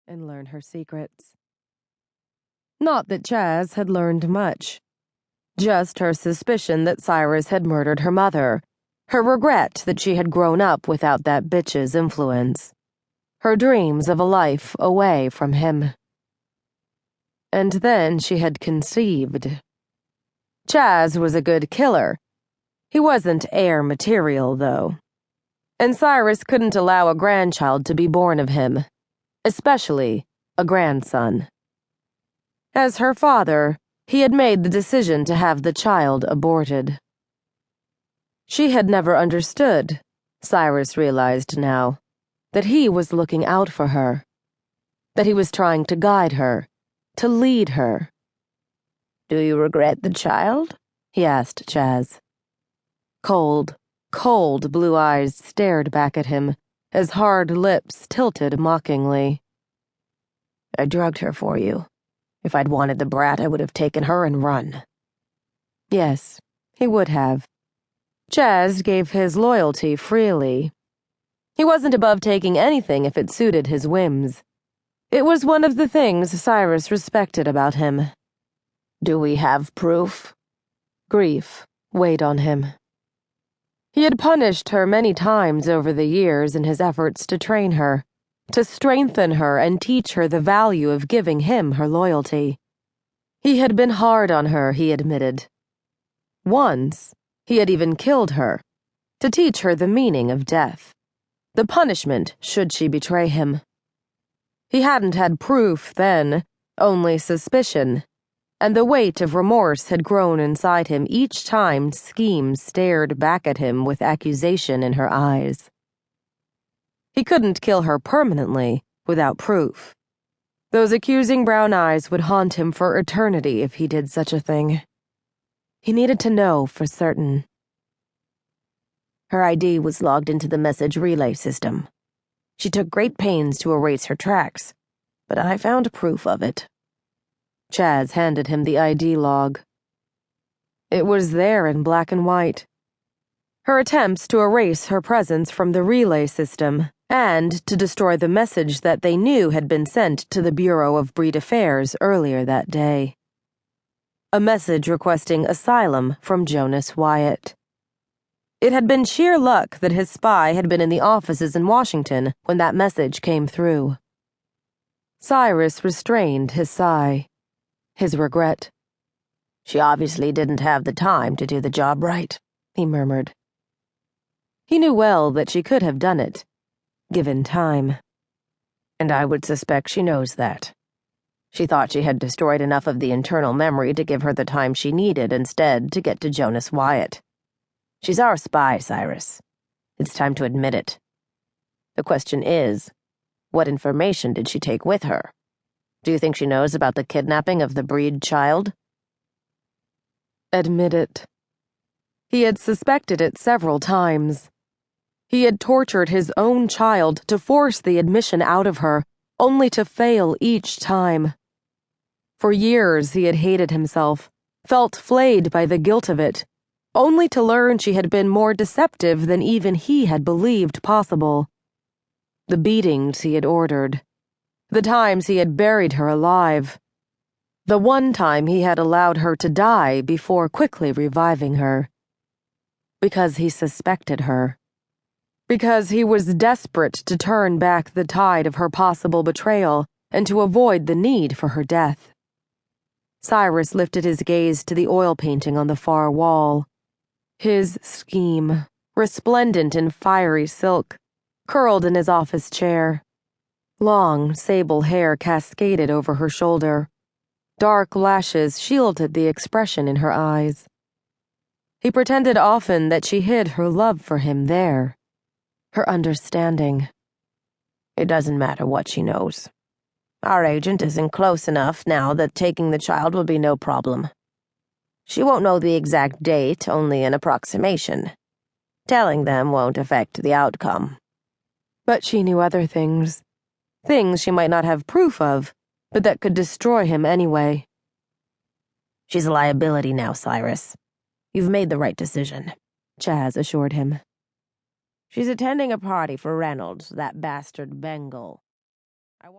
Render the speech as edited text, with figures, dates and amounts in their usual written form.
and learn her secrets. Not that Chaz had learned much. Just her suspicion that Cyrus had murdered her mother, her regret that she had grown up without that bitch's influence, her dreams of a life away from him. And then she had conceived. Chaz was a good killer. He wasn't heir material, though. And Cyrus couldn't allow a grandchild to be born of him, especially a grandson. As her father, he had made the decision to have the child aborted. She had never understood, Cyrus realized now, that he was looking out for her, that he was trying to guide her, to lead her. "Do you regret the child?" he asked Chaz. Cold blue eyes stared back at him as hard lips tilted mockingly. "I drugged her for you. If I'd wanted the brat, I would have taken her and run." Yes, he would have. Chaz gave his loyalty freely. He wasn't above taking anything if it suited his whims. It was one of the things Cyrus respected about him. "Do we have proof?" Grief weighed on him. He had punished her many times over the years in his efforts to train her, to strengthen her and teach her the value of giving him her loyalty. He had been hard on her, he admitted. Once, he had even killed her, to teach her the meaning of death, the punishment should she betray him. He hadn't had proof then, only suspicion, and the weight of remorse had grown inside him each time Scheme stared back at him with accusation in her eyes. He couldn't kill her permanently without proof. Those accusing brown eyes would haunt him for eternity if he did such a thing. He needed to know for certain. "Her ID was logged into the message relay system. She took great pains to erase her tracks, but I found proof of it." Chaz handed him the ID log. It was there in black and white. Her attempts to erase her presence from the relay system and to destroy the message that they knew had been sent to the Bureau of Breed Affairs earlier that day. A message requesting asylum from Jonas Wyatt. It had been sheer luck that his spy had been in the offices in Washington when that message came through. Cyrus restrained his sigh, his regret. "She obviously didn't have the time to do the job right," he murmured. He knew well that she could have done it, given time. "And I would suspect she knows that. She thought she had destroyed enough of the internal memory to give her the time she needed instead to get to Jonas Wyatt. She's our spy, Cyrus. It's time to admit it. The question is, what information did she take with her? Do you think she knows about the kidnapping of the Breed child?" Admit it. He had suspected it several times. He had tortured his own child to force the admission out of her, only to fail each time. For years he had hated himself, felt flayed by the guilt of it, only to learn she had been more deceptive than even he had believed possible. The beatings he had ordered, the times he had buried her alive, the one time he had allowed her to die before quickly reviving her. Because he suspected her. Because he was desperate to turn back the tide of her possible betrayal and to avoid the need for her death. Cyrus lifted his gaze to the oil painting on the far wall. His scheme, resplendent in fiery silk, curled in his office chair. Long, sable hair cascaded over her shoulder. Dark lashes shielded the expression in her eyes. He pretended often that she hid her love for him there, her understanding. "It doesn't matter what she knows. Our agent isn't close enough now that taking the child will be no problem. She won't know the exact date, only an approximation. Telling them won't affect the outcome." But she knew other things. Things she might not have proof of, but that could destroy him anyway. "She's a liability now, Cyrus. You've made the right decision," Chaz assured him. "She's attending a party for Reynolds, that bastard Bengal.